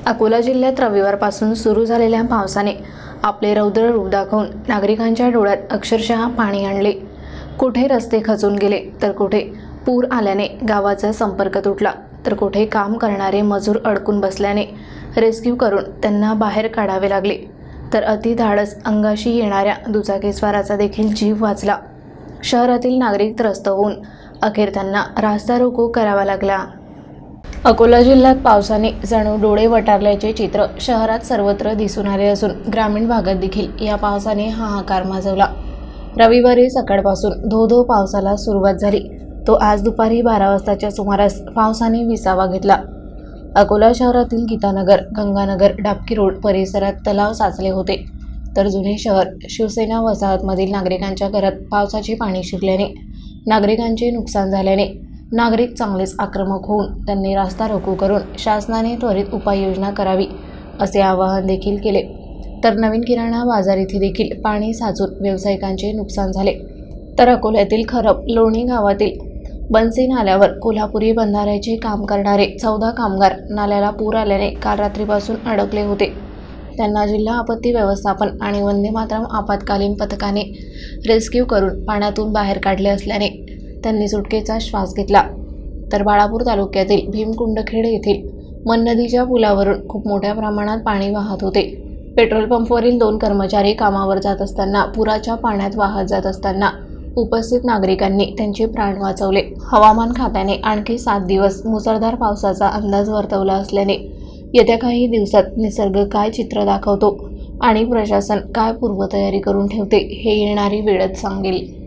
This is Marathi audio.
अकोला जिल्ह्यात रविवारपासून सुरू झालेल्या पावसाने आपले रौद्र रूप दाखवून नागरिकांच्या डोळ्यात अक्षरशः पाणी आणले। कुठे रस्ते खचून गेले तर कुठे पूर आल्याने गावाचा संपर्क तुटला तर कुठे काम करणारे मजूर अडकून बसल्याने रेस्क्यू करून त्यांना बाहेर काढावे लागले, तर अतिधाडस अंगाशी येणाऱ्या दुचाकीस्वाराचा देखील जीव वाचला। शहरातील नागरिक त्रस्त होऊन अखेर त्यांना रास्ता रोको करावा लागला। अकोला जिल्ह्यात पावसाने जणू डोळे वटारल्याचे चित्र शहरात सर्वत्र दिसून आले असून ग्रामीण भागात देखील या पावसाने हाहाकार माजवला। रविवारी सकाळपासून धो-धो पावसाला सुरुवात झाली, तो आज दुपारी 12 वाजताच्या सुमारास पावसाने विसावा घेतला। अकोला शहरातील गीतानगर, गंगानगर, डाबकी रोड परिसरात तलाव साचले होते, तर जुने शहर शिवसेना वसाहतमधील नागरिकांच्या घरात पावसाचे पाणी शिरल्याने नागरिकांचे नुकसान झाल्याने नागरिक चांगलेच आक्रमक होऊन त्यांनी रास्ता रोको करून शासनाने त्वरित उपाययोजना करावी असे आवाहन देखील केले। तर नवीन किराणा बाजार येथे देखील पाणी साचून व्यावसायिकांचे नुकसान झाले। तर अकोल्यातील खरप लोणी गावातील बनसी नाल्यावर कोल्हापुरी बंधाऱ्याचे काम करणारे 14 कामगार नाल्याला पूर आल्याने काल रात्रीपासून अडकले होते। त्यांना जिल्हा आपत्ती व्यवस्थापन आणि वंदे मातरम आपत्कालीन पथकाने रेस्क्यू करून पाण्यातून बाहेर काढले असल्याने त्यांनी सुटकेचा श्वास घेतला। तर बाळापूर तालुक्यातील भीमकुंडखेड येथील मन नदीच्या पुलावरून खूप मोठ्या प्रमाणात पाणी वाहत होते। पेट्रोल पंपवरील 2 कर्मचारी कामावर जात असताना पुराच्या पाण्यात वाहत जात असताना उपस्थित नागरिकांनी त्यांचे प्राण वाचवले। हवामान खात्याने आणखी 7 दिवस मुसळधार पावसाचा अंदाज वर्तवला असल्याने येत्या काही दिवसात निसर्ग काय चित्र दाखवतो आणि प्रशासन काय पूर्वतयारी करून ठेवते हे येणारी वेळच सांगेल।